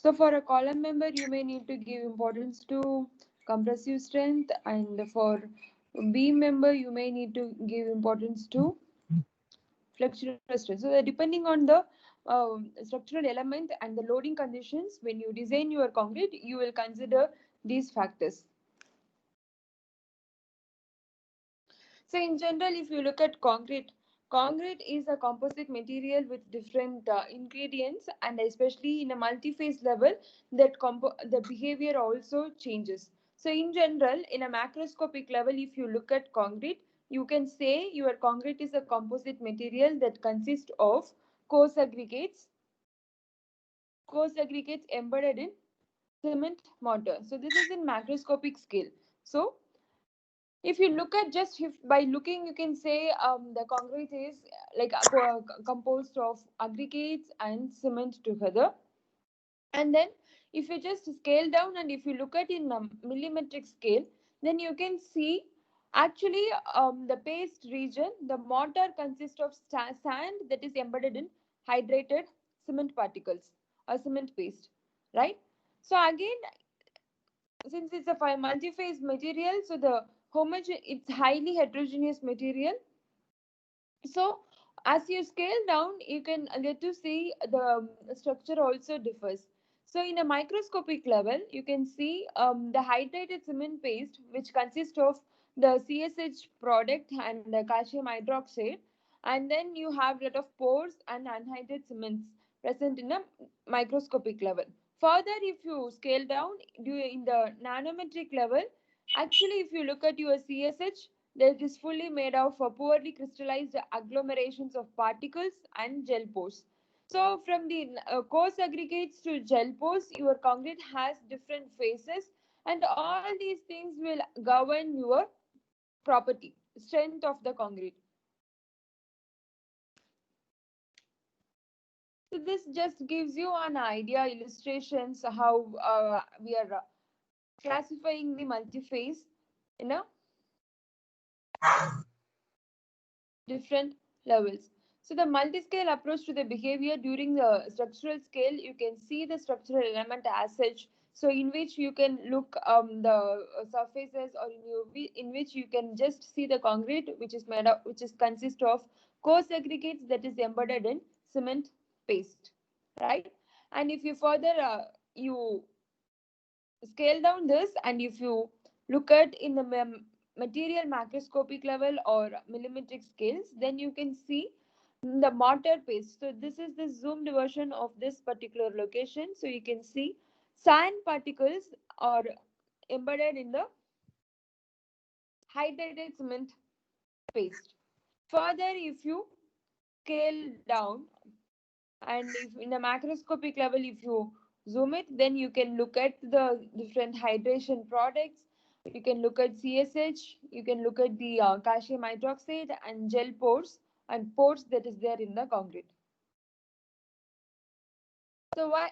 So for a column member, you may need to give importance to compressive strength, and for beam member, you may need to give importance to flexural stress. So depending on the structural element and the loading conditions, when you design your concrete, you will consider these factors. So in general, if you look at concrete, concrete is a composite material with different ingredients, and especially in a multi-phase level, that the behavior also changes. So in general, in a macroscopic level, if you look at concrete, you can say your concrete is a composite material that consists of coarse aggregates, embedded in cement mortar. So this is in macroscopic scale. So if you look at just if by looking, you can say the concrete is like composed of aggregates and cement together. And then if you just scale down and if you look at in millimetric scale, then you can see actually the paste region, the mortar consists of sand that is embedded in hydrated cement particles or cement paste, right? So again, since it's a multi-phase material, so the it's highly heterogeneous material. So as you scale down, you can get to see the structure also differs. So in a microscopic level, you can see the hydrated cement paste, which consists of the CSH product and the calcium hydroxide, and then you have a lot of pores and anhydride cements present in a microscopic level. Further, if you scale down in the nanometric level, actually, if you look at your CSH, that is fully made of poorly crystallized agglomerations of particles and gel pores. So from the coarse aggregates to gel pores, your concrete has different phases, and all these things will govern your property, strength of the concrete. So this just gives you an idea, illustrations how we are classifying the multi-phase in a different levels. So the multi-scale approach to the behavior during the structural scale, you can see the structural element as such. So in which you can look the surfaces, or in which you can just see the concrete, which is made up, which is consist of coarse aggregates that is embedded in cement paste, right? And if you further you scale down this, and if you look at in the material macroscopic level or millimetric scales, then you can see the mortar paste. So this is the zoomed version of this particular location. So you can see sand particles are embedded in the hydrated cement paste. Further, if you scale down, and if in the macroscopic level, if you zoom it, then you can look at the different hydration products. You can look at CSH, you can look at the calcium hydroxide and gel pores and pores that is there in the concrete. So why,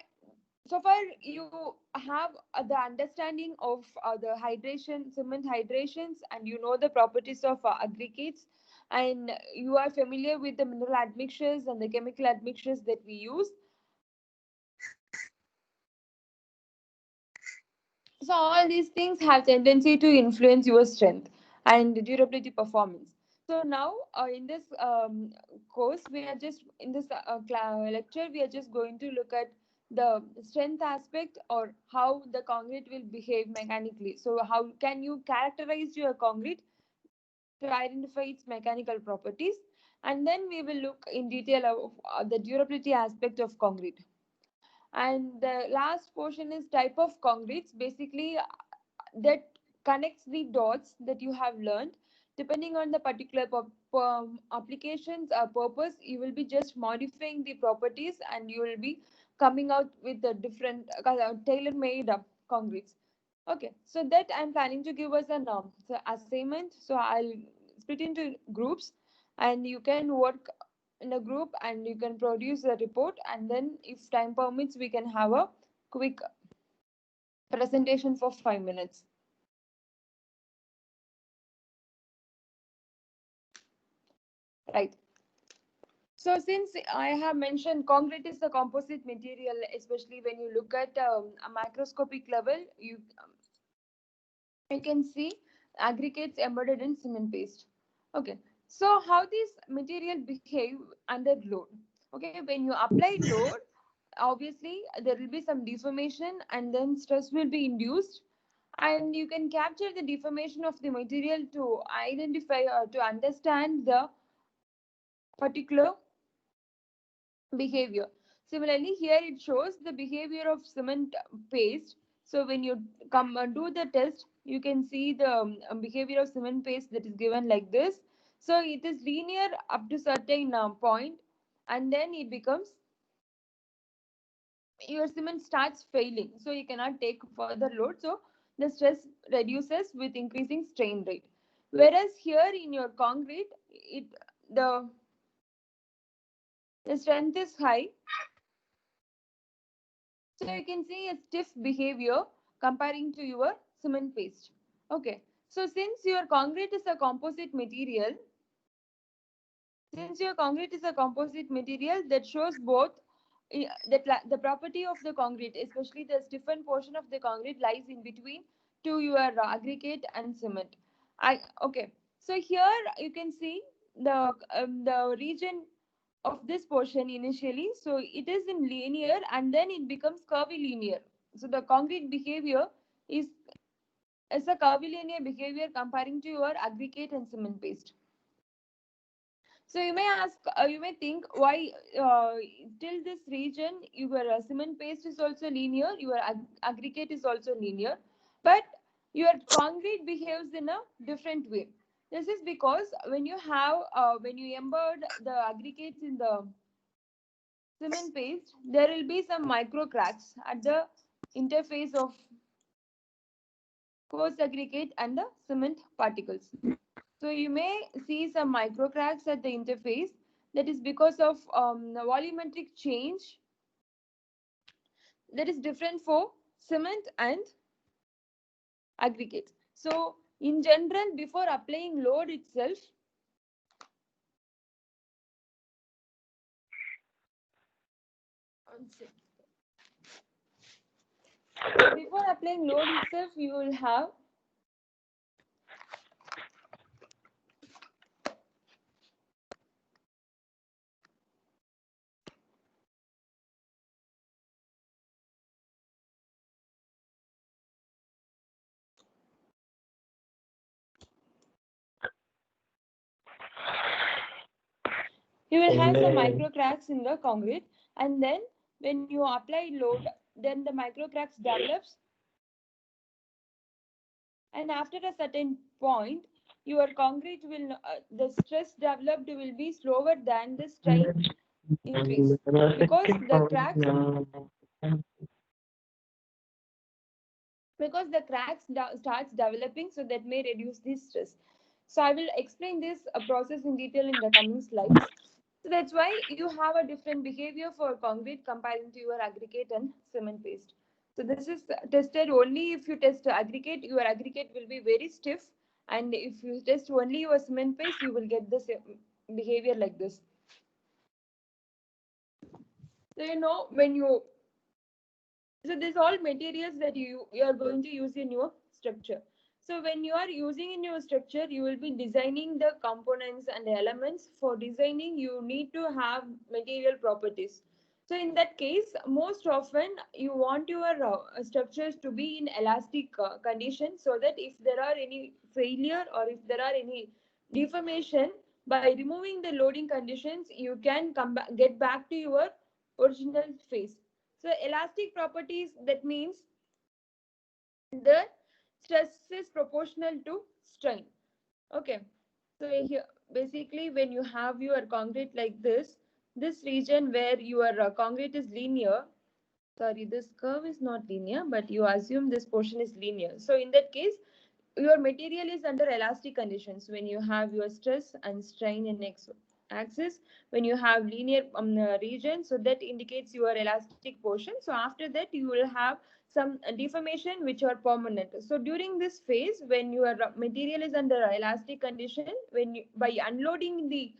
so far you have the understanding of the hydration, cement hydrations, and you know the properties of aggregates, and you are familiar with the mineral admixtures and the chemical admixtures that we use. So all these things have tendency to influence your strength and durability performance. So now in this course, we are just in this lecture, we are just going to look at the strength aspect, or how the concrete will behave mechanically. So how can you characterize your concrete to identify its mechanical properties? And then we will look in detail of the durability aspect of concrete. And the last portion is type of concretes. Basically, that connects the dots that you have learned. Depending on the particular applications or purpose, you will be just modifying the properties, and you will be coming out with the different tailor-made concretes. Okay, so that I'm planning to give us an assignment. So I'll split into groups, and you can work in a group and you can produce a report, and then if time permits, we can have a quick presentation for 5 minutes. Right. So since I have mentioned concrete is a composite material, especially when you look at a macroscopic level, you can see aggregates embedded in cement paste. Okay, so how these material behave under load? Okay, when you apply load, obviously there will be some deformation and then stress will be induced, and you can capture the deformation of the material to identify or to understand the particular behavior. Similarly, here it shows the behavior of cement paste. So when you come do the test, you can see the behavior of cement paste that is given like this. So it is linear up to certain point, and then it becomes, your cement starts failing. So you cannot take further load. So the stress reduces with increasing strain rate. Whereas here in your concrete, the the strength is high. So you can see a stiff behavior comparing to your cement paste. Okay. So since your concrete is a composite material that shows both the property of the concrete, especially the stiffened portion of the concrete lies in between to your aggregate and cement. Okay. So here you can see the region of this portion initially. So it is in linear and then it becomes curvilinear. So the concrete behavior is as a curvilinear behavior comparing to your aggregate and cement paste. So you may ask, you may think why till this region your cement paste is also linear, your aggregate is also linear, but your concrete behaves in a different way. This is because when you embed the aggregates in the cement paste, there will be some micro cracks at the interface of coarse aggregate and the cement particles. So you may see some micro cracks at the interface. That is because of the volumetric change that is different for cement and aggregate. So in general, before applying load itself, before applying load itself, you will have some micro cracks in the concrete, and then when you apply load, then the micro cracks develops, and after a certain point your concrete will the stress developed will be slower than the strain increase, because the cracks starts developing, so that may reduce the stress. So I will explain this process in detail in the coming slides. So that's why you have a different behavior for concrete comparing to your aggregate and cement paste. So this is tested only if you test aggregate, your aggregate will be very stiff, and if you test only your cement paste, you will get this behavior like this. So when you, so these all materials that you are going to use in your structure. So when you are using in your structure, you will be designing the components and the elements. For designing, you need to have material properties. So in that case, most often you want your structures to be in elastic condition, so that if there are any failure or if there are any deformation, by removing the loading conditions, you can get back to your original phase. So elastic properties, that means the stress is proportional to strain. Okay. So here, basically, when you have your concrete like this region where your concrete is linear, sorry, this curve is not linear, but you assume this portion is linear. So in that case, your material is under elastic conditions when you have your stress and strain in x axis. When you have linear region, so that indicates your elastic portion. So after that you will have some deformation which are permanent. So during this phase, when your material is under elastic condition, when you, by unloading the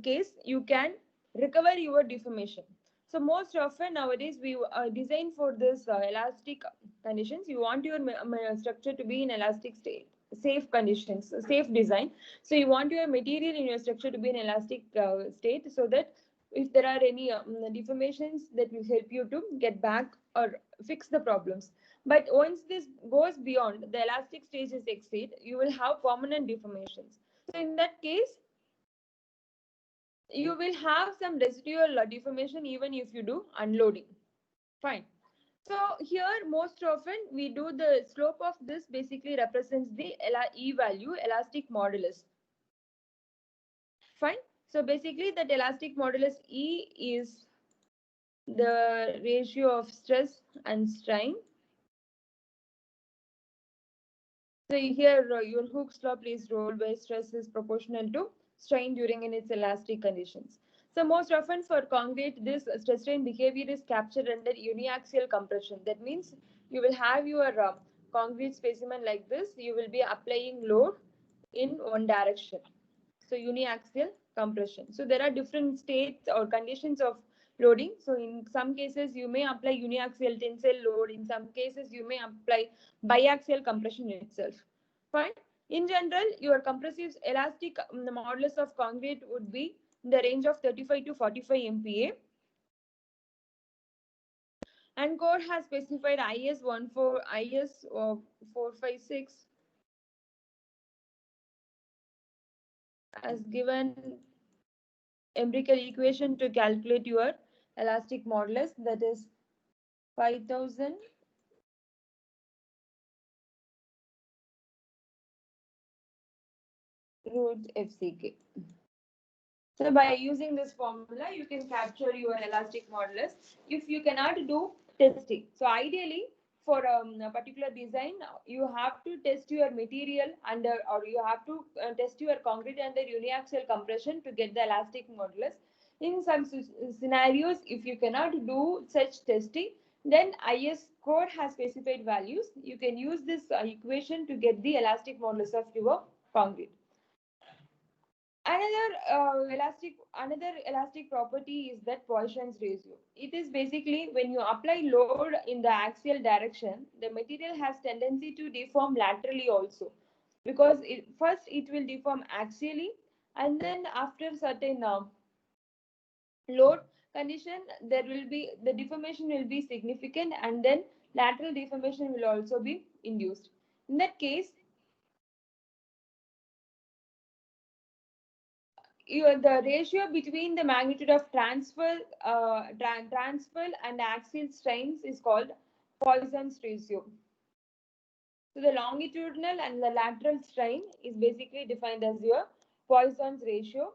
case, you can recover your deformation. So most often nowadays we design for this elastic conditions. You want your structure to be in elastic state, safe conditions, safe design. So you want your material in your structure to be in elastic state, so that if there are any deformations, that will help you to get back or fix the problems. But once this goes beyond the elastic stage is exceed, you will have permanent deformations. So in that case, you will have some residual deformation even if you do unloading. Fine. So here most often we do the slope of this basically represents the E value, elastic modulus. Fine. So basically that elastic modulus E is the ratio of stress and strain. So here your Hooke's law plays role where stress is proportional to strain during in its elastic conditions. So most often for concrete, this stress strain behavior is captured under uniaxial compression. That means you will have your concrete specimen like this. You will be applying load in one direction. So uniaxial compression. So there are different states or conditions of loading. So in some cases you may apply uniaxial tensile load. In some cases you may apply biaxial compression itself. Fine. In general, your compressive elastic the modulus of concrete would be in the range of 35 to 45 MPa. And code has specified IS 14 IS 456 as given empirical equation to calculate your elastic modulus, that is 5000 root FCK. So by using this formula, you can capture your elastic modulus. If you cannot do testing, so ideally for a particular design, you have to test your material under, or you have to test your concrete under uniaxial compression to get the elastic modulus. In some scenarios, if you cannot do such testing, then IS code has specified values. You can use this equation to get the elastic modulus of your concrete. Another elastic property is that Poisson's ratio. It is basically when you apply load in the axial direction, the material has tendency to deform laterally also, because first it will deform axially, and then after certain load condition, there will be the deformation will be significant, and then lateral deformation will also be induced. In that case, the ratio between the magnitude of transfer and axial strains is called Poisson's ratio. So the longitudinal and the lateral strain is basically defined as your Poisson's ratio.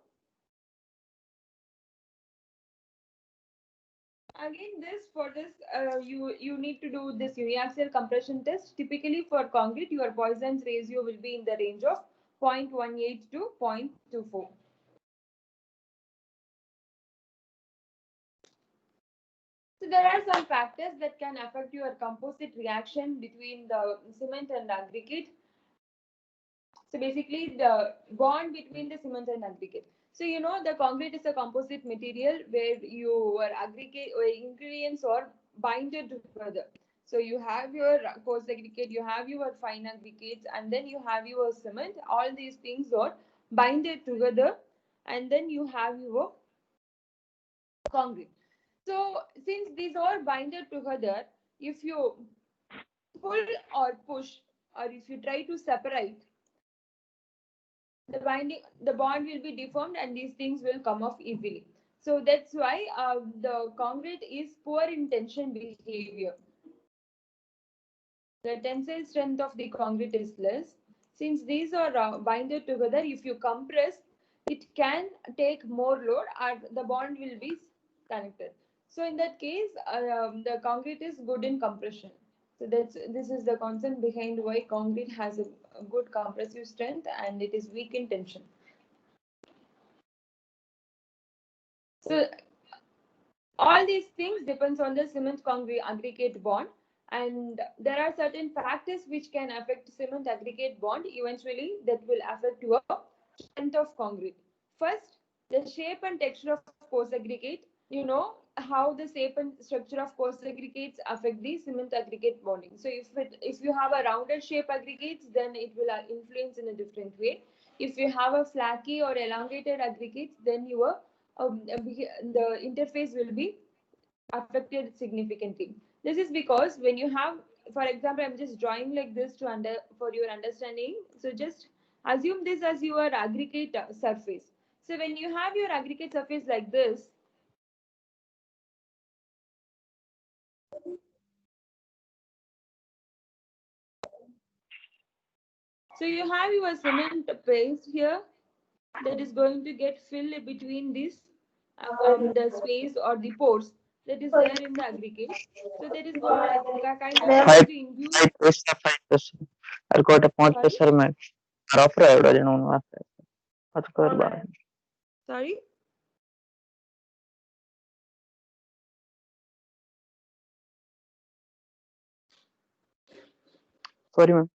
Again, you need to do this uniaxial compression test. Typically for concrete, your Poisson's ratio will be in the range of 0.18 to 0.24. So there are some factors that can affect your composite reaction between the cement and aggregate. So basically the bond between the cement and aggregate. So you know the concrete is a composite material where your aggregate or ingredients are binded together. So you have your coarse aggregate, you have your fine aggregates, and then you have your cement. All these things are binded together, and then you have your concrete. So since these are binded together, if you pull or push, or if you try to separate, the bond will be deformed and these things will come off easily. So that's why the concrete is poor in tension behavior. The tensile strength of the concrete is less. Since these are binded together, if you compress, it can take more load and the bond will be connected. So in that case, the concrete is good in compression. So this is the concept behind why concrete has a good compressive strength and it is weak in tension. So all these things depends on the cement concrete aggregate bond, and there are certain factors which can affect cement aggregate bond eventually that will affect your strength of concrete. First, The shape and texture of porous aggregate, you know how the shape and structure of porous aggregates affect the cement aggregate bonding. So if you have a rounded shape aggregates, then it will influence in a different way. If you have a flaky or elongated aggregates, then your the interface will be affected significantly. This is because when you have, for example, I'm just drawing like this to under for your understanding. So just assume this as your aggregate surface. So when you have your aggregate surface like this, so you have your cement paste here that is going to get filled between this the space or the pores that is there in the aggregate. So that is kind of going Fight, to induce. fight pesa, fight pesa. Arcota ponte Sorry, pesa me. Arofra euro de non va. Atkar ba. sorry. Sorry ma'am.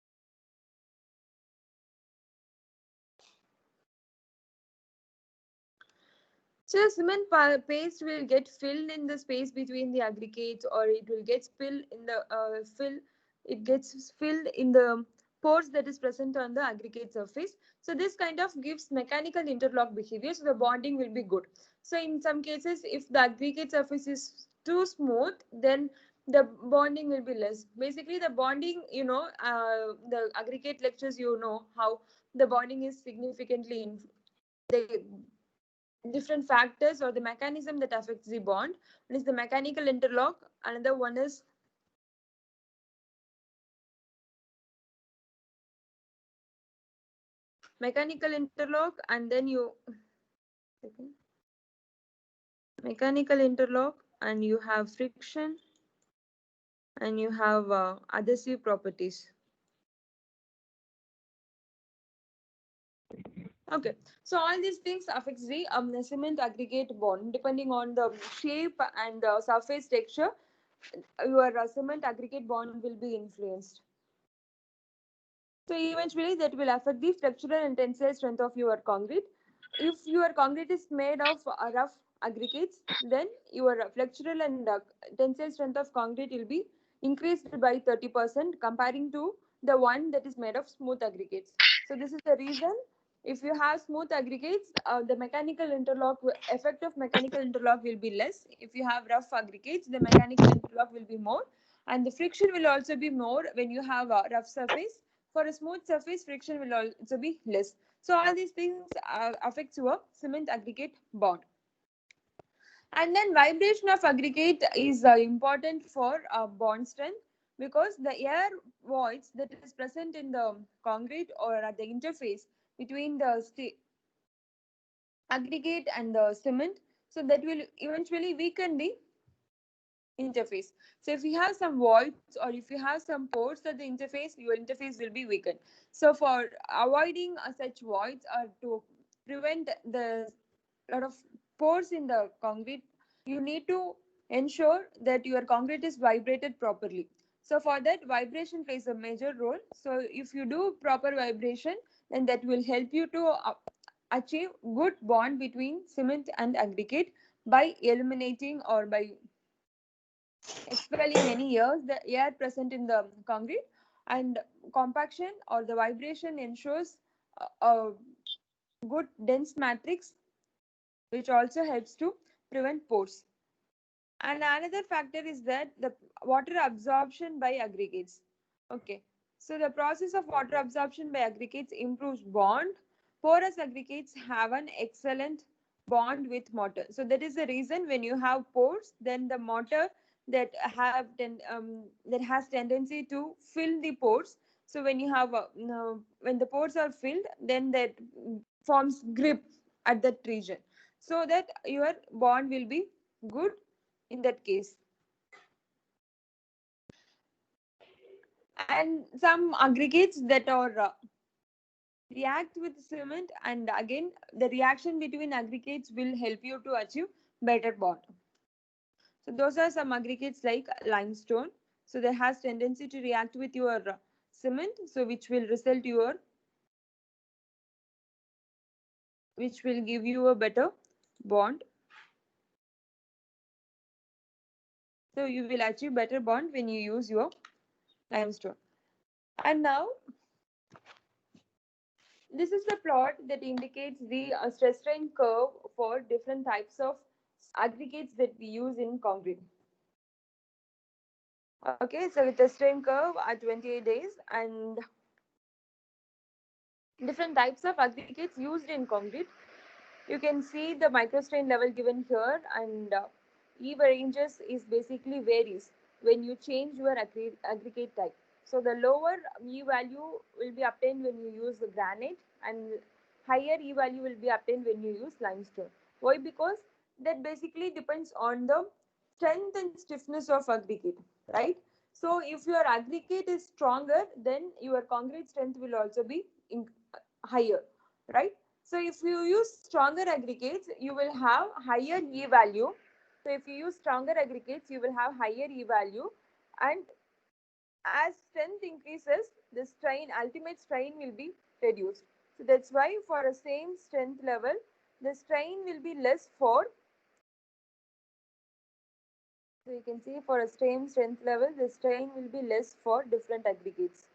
So cement paste will get filled in the space between the aggregates, or it will get spilled in the fill. It gets filled in the pores that is present on the aggregate surface. So this kind of gives mechanical interlock behavior. So the bonding will be good. So in some cases, if the aggregate surface is too smooth, then the bonding will be less. Basically, the bonding, the aggregate lectures, how the bonding is significantly in the different factors or the mechanism that affects the bond. One is the mechanical interlock, another one is mechanical interlock, and then you mechanical interlock, and you have friction, and you have adhesive properties. Okay, so all these things affects the cement aggregate bond depending on the shape and surface texture. Your cement aggregate bond will be influenced. So eventually that will affect the structural and tensile strength of your concrete. If your concrete is made of rough aggregates, then your flexural and tensile strength of concrete will be increased by 30% comparing to the one that is made of smooth aggregates. So this is the reason. If you have smooth aggregates, the mechanical interlock effect of mechanical interlock will be less. If you have rough aggregates, the mechanical interlock will be more, and the friction will also be more when you have a rough surface. For a smooth surface, friction will also be less. So all these things affects your cement aggregate bond. And then vibration of aggregate is important for bond strength, because the air voids that is present in the concrete or at the interface between the aggregate and the cement, so that will eventually weaken the interface. So if you have some voids or if you have some ports at the interface, your interface will be weakened. So for avoiding such voids or to prevent the lot of pores in the concrete, you need to ensure that your concrete is vibrated properly. So for that, vibration plays a major role. So if you do proper vibration, then that will help you to achieve good bond between cement and aggregate by eliminating or by expelling many years the air present in the concrete. And compaction or the vibration ensures a good dense matrix, which also helps to prevent pores. And another factor is that the water absorption by aggregates. Okay, so the process of water absorption by aggregates improves bond. Porous aggregates have an excellent bond with mortar. So that is the reason when you have pores, then the mortar that has tendency to fill the pores. So when you have when the pores are filled, then that forms grip at that region, so that your bond will be good in that case. And some aggregates that are react with cement, and again the reaction between aggregates will help you to achieve better bond. So those are some aggregates like limestone. So that has tendency to react with your cement, so which will result your which will give you a better bond. So you will achieve better bond when you use your limestone. And now this is the plot that indicates the stress strain curve for different types of aggregates that we use in concrete. Okay, so with the strain curve at 28 days and different types of aggregates used in concrete. You can see the microstrain level given here, and E ranges is basically varies when you change your aggregate type. So the lower E value will be obtained when you use the granite, and higher E value will be obtained when you use limestone. Why? Because that basically depends on the strength and stiffness of aggregate, right? So if your aggregate is stronger, then your concrete strength will also be higher, right? So if you use stronger aggregates, you will have higher E value. So if you use stronger aggregates, you will have higher E value. And as strength increases, the strain, ultimate strain will be reduced. So that's why for a same strength level, the strain will be less for, so you can see for a same strength level, the strain will be less for different aggregates.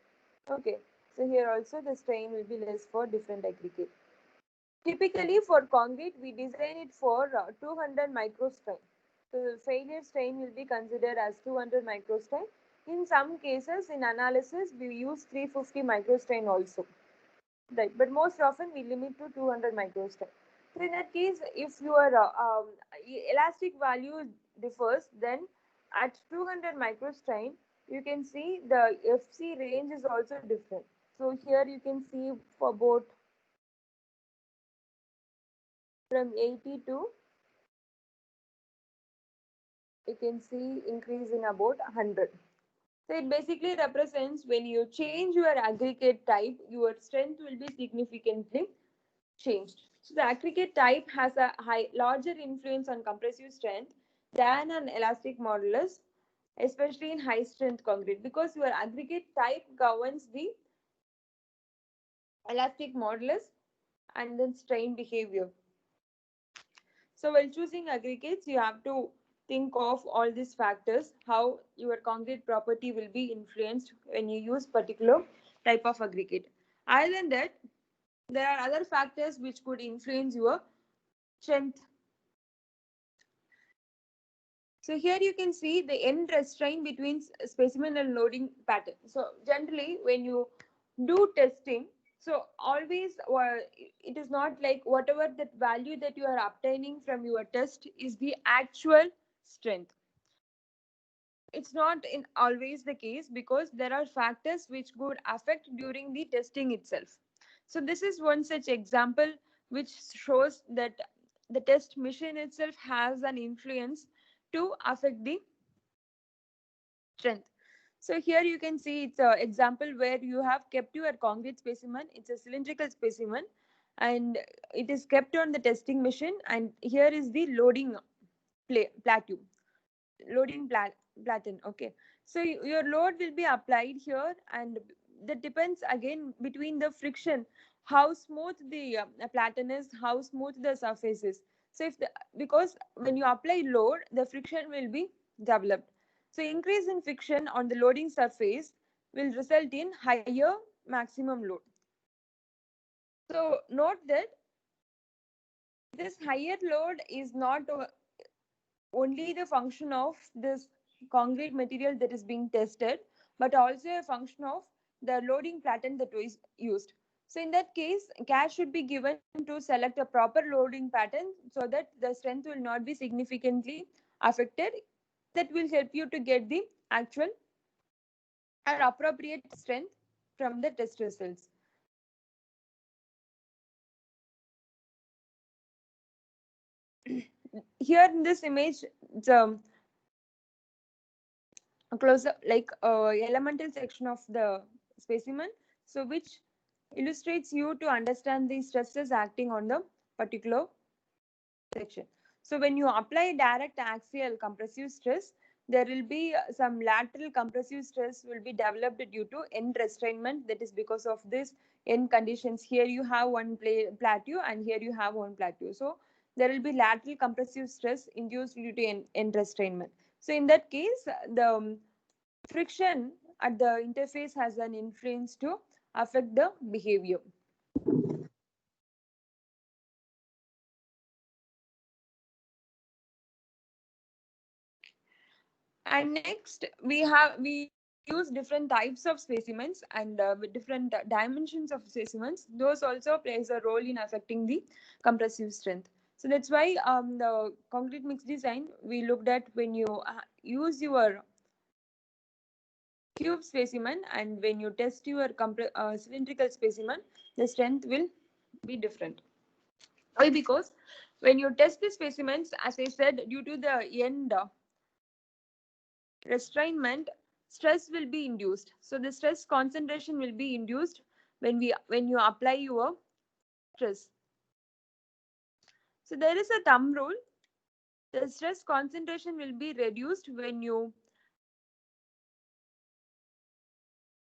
Okay, so here also the strain will be less for different aggregates. Typically for concrete, we design it for 200 microstrain. So the failure strain will be considered as 200 microstrain. In some cases, in analysis, we use 350 microstrain also. Right, but most often we limit to 200 microstrain. So in that case, if your elastic value differs, then at 200 microstrain, you can see the FC range is also different. So here you can see for both from 80 to, you can see increase in about 100. So it basically represents when you change your aggregate type, your strength will be significantly changed. So the aggregate type has a larger influence on compressive strength than an elastic modulus, especially in high strength concrete, because your aggregate type governs the elastic modulus and then strain behavior. So while choosing aggregates, you have to think of all these factors, how your concrete property will be influenced when you use particular type of aggregate. Other than that, there are other factors which could influence your strength. So here you can see the end restraint between specimen and loading pattern. So generally when you do testing, so always it is not like whatever that value that you are obtaining from your test is the actual strength. It's not in always the case, because there are factors which could affect during the testing itself. So this is one such example which shows that the test machine itself has an influence to affect the strength. So here you can see it's an example where you have kept your concrete specimen. It's a cylindrical specimen and it is kept on the testing machine, and here is the loading plateau, loading platen. Okay, so your load will be applied here, and that depends again between the friction, how smooth the platen is, how smooth the surface is. So if the, because when you apply load, the friction will be developed. So increase in friction on the loading surface will result in higher maximum load. So note that this higher load is not only the function of this concrete material that is being tested, but also a function of the loading pattern that was used. So in that case, care should be given to select a proper loading pattern so that the strength will not be significantly affected. That will help you to get the actual and appropriate strength from the test results. Here in this image, the close up like elemental section of the specimen, so which illustrates you to understand the stresses acting on the particular section. So when you apply direct axial compressive stress, there will be some lateral compressive stress will be developed due to end restrainment. That is because of this end conditions. Here you have one plateau and here you have one plateau. So there will be lateral compressive stress induced due to end restrainment. So in that case, the friction at the interface has an influence to affect the behavior. And next we use different types of specimens and with different dimensions of specimens. Those also plays a role in affecting the compressive strength. So that's why the concrete mix design we looked at, when you use your cube specimen and when you test your cylindrical specimen, the strength will be different. Why? Because when you test the specimens, as I said, due to the end restrainment, stress will be induced. So the stress concentration will be induced when you apply your stress. So there is a thumb rule. The stress concentration will be reduced when you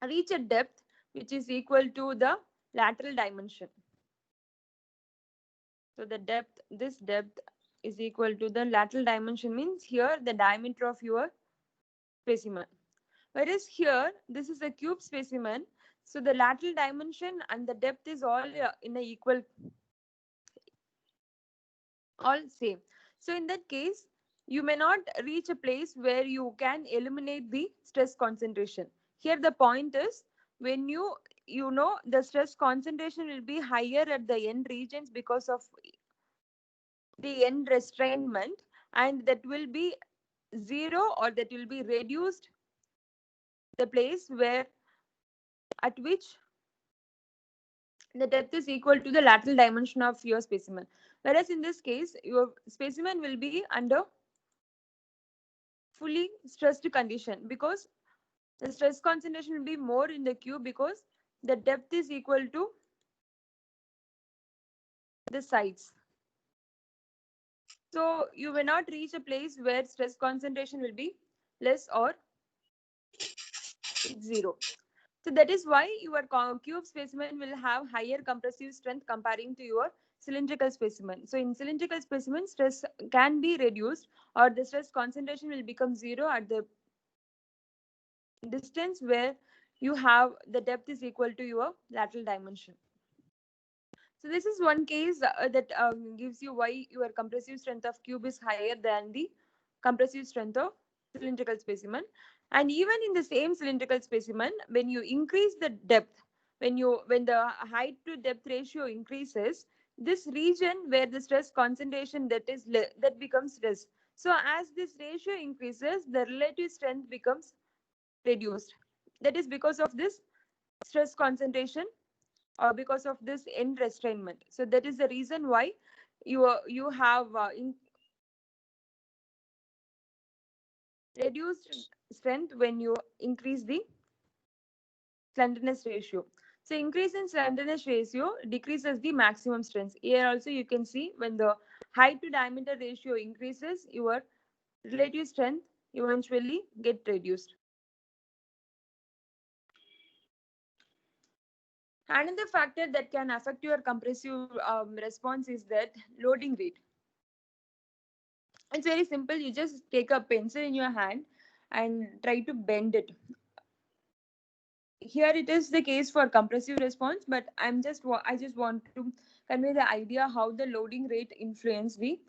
reach a depth which is equal to the lateral dimension. So the depth, this depth is equal to the lateral dimension, means here the diameter of your specimen. Whereas here, this is a cube specimen. So the lateral dimension and the depth is all in a equal, all same. So in that case, you may not reach a place where you can eliminate the stress concentration. Here the point is, when you know the stress concentration will be higher at the end regions because of the end restrainment, and that will be zero or that will be reduced the place where at which the depth is equal to the lateral dimension of your specimen. Whereas in this case, your specimen will be under fully stressed condition because the stress concentration will be more in the cube because the depth is equal to the sides. So you will not reach a place where stress concentration will be less or it's zero. So that is why your cube specimen will have higher compressive strength comparing to your cylindrical specimen. So in cylindrical specimen, stress can be reduced or the stress concentration will become zero at the distance where you have the depth is equal to your lateral dimension. So this is one case that gives you why your compressive strength of cube is higher than the compressive strength of cylindrical specimen. And even in the same cylindrical specimen, when you increase the depth, when the height to depth ratio increases, this region where the stress concentration that becomes less. So as this ratio increases, the relative strength becomes reduced. That is because of this stress concentration or because of this end restrainment. So that is the reason why you have reduced strength when you increase the slenderness ratio. So increase in slenderness ratio decreases the maximum strength. Here also you can see when the height to diameter ratio increases, your relative strength eventually get reduced. Another factor that can affect your compressive response is that loading rate. It's very simple. You just take a pencil in your hand and try to bend it. Here it is the case for compressive response, but I just want to convey the idea how the loading rate influence the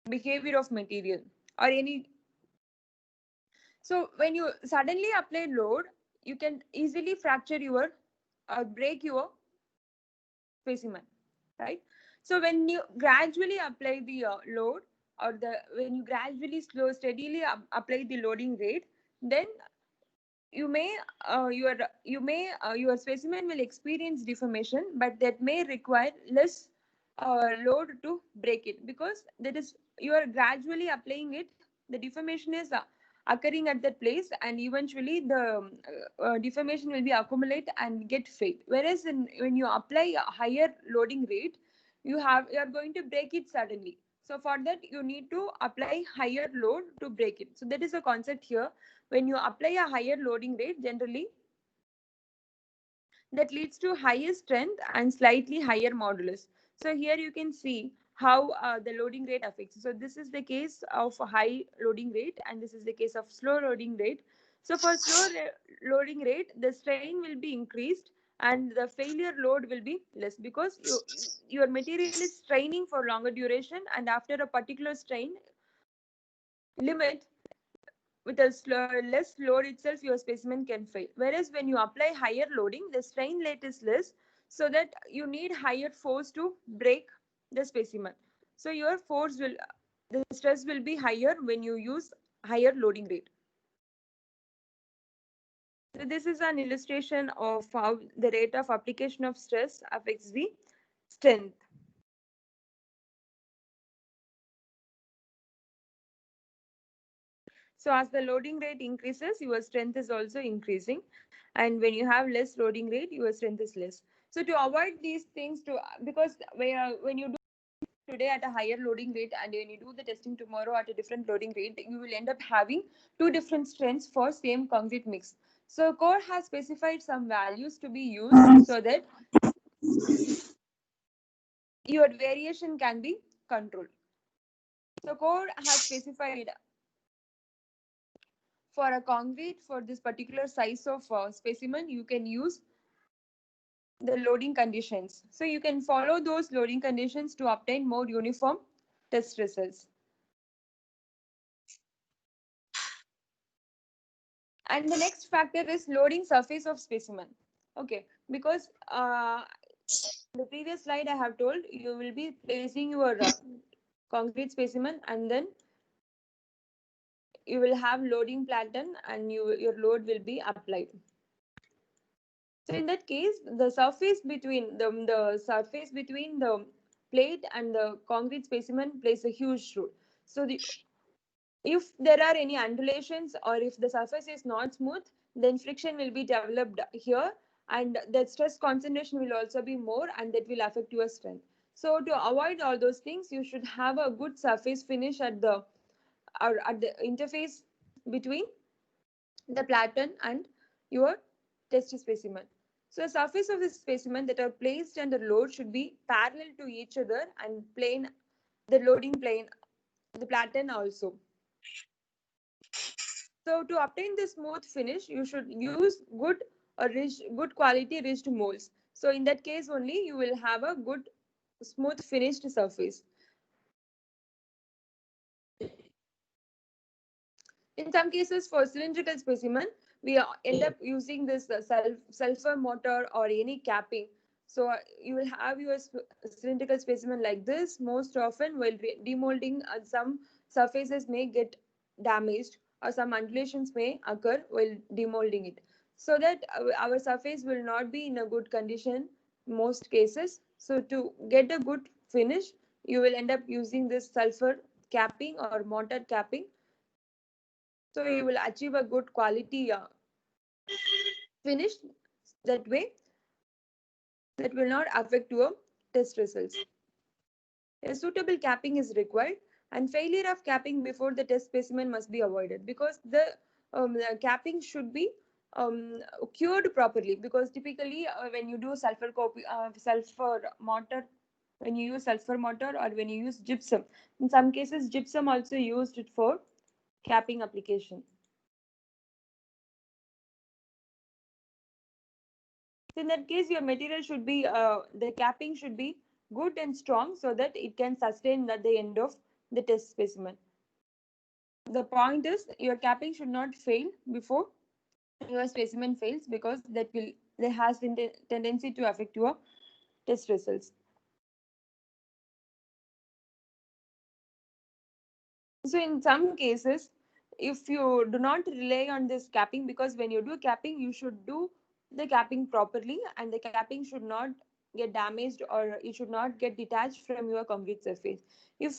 behavior of material or any. So when you suddenly apply load, you can easily fracture your or break your specimen, right? So when you gradually apply the load or the when you gradually steadily apply the loading rate, then you may your specimen will experience deformation, but that may require less load to break it because that is you are gradually applying it. The deformation is occurring at that place, and eventually the deformation will be accumulate and get fade. Whereas when you apply a higher loading rate, you are going to break it suddenly. So for that, you need to apply higher load to break it. So that is the concept here. When you apply a higher loading rate, generally that leads to higher strength and slightly higher modulus. So here you can see how the loading rate affects. So this is the case of a high loading rate, and this is the case of slow loading rate. So for loading rate, the strain will be increased and the failure load will be less, because your material is straining for longer duration, and after a particular strain limit, with a less load itself, your specimen can fail. Whereas when you apply higher loading, the strain rate is less, so that you need higher force to break the specimen. So your force will, the stress will be higher when you use higher loading rate. So this is an illustration of how the rate of application of stress affects the strength. So as the loading rate increases, your strength is also increasing. And when you have less loading rate, your strength is less. So to avoid these things, because when you do today at a higher loading rate and when you do the testing tomorrow at a different loading rate, you will end up having two different strengths for same concrete mix. So core has specified some values to be used so that your variation can be controlled. So core has specified for a concrete for this particular size of specimen, you can use the loading conditions. So you can follow those loading conditions to obtain more uniform test results. And the next factor is loading surface of specimen. Okay, because the previous slide I have told, you will be placing your concrete specimen, and then you will have loading pattern and your load will be applied. So in that case, the surface between the plate and the concrete specimen plays a huge role. So if there are any undulations or if the surface is not smooth, then friction will be developed here, and the stress concentration will also be more, and that will affect your strength. So to avoid all those things, you should have a good surface finish at the interface between the platen and your test specimen. So the surface of the specimen that are placed under load should be parallel to each other and plane, the loading plane, the platen also. So to obtain the smooth finish, you should use good quality ridged molds. So in that case only you will have a good smooth finished surface. In some cases, for cylindrical specimen, we end up using this sulfur mortar or any capping. So you will have your cylindrical specimen like this. Most often, while demolding, some surfaces may get damaged or some undulations may occur while demolding it. So that our surface will not be in a good condition most cases. So to get a good finish, you will end up using this sulfur capping or mortar capping, so you will achieve a good quality finish. That way, that will not affect your test results. A suitable capping is required, and failure of capping before the test specimen must be avoided, because the capping should be cured properly. Because typically, when you do sulfur mortar, when you use sulfur mortar or when you use gypsum, in some cases gypsum also used it for capping application. So in that case, your material should be, the capping should be good and strong so that it can sustain at the end of the test specimen. The point is your capping should not fail before your specimen fails, because that has tendency to affect your test results. So in some cases, if you do not rely on this capping, because when you do capping, you should do the capping properly, and the capping should not get damaged or it should not get detached from your concrete surface. If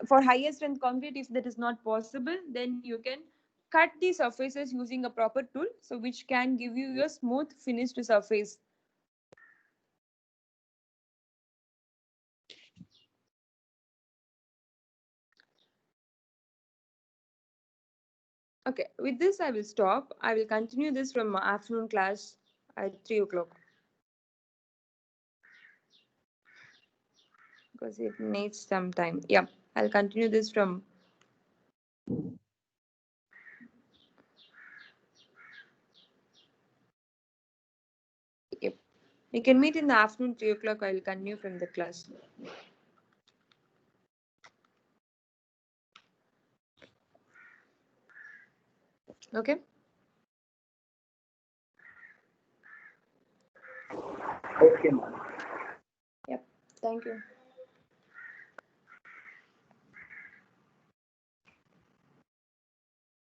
for higher strength concrete, if that is not possible, then you can cut the surfaces using a proper tool, so which can give you a smooth finished surface. Okay, with this I will stop. I will continue this from afternoon class at 3 o'clock because it needs some time. Yeah, I'll continue this from. Yep. We can meet in the afternoon 3 o'clock. I will continue from the class. Okay. Okay, ma'am. Yep. Thank you.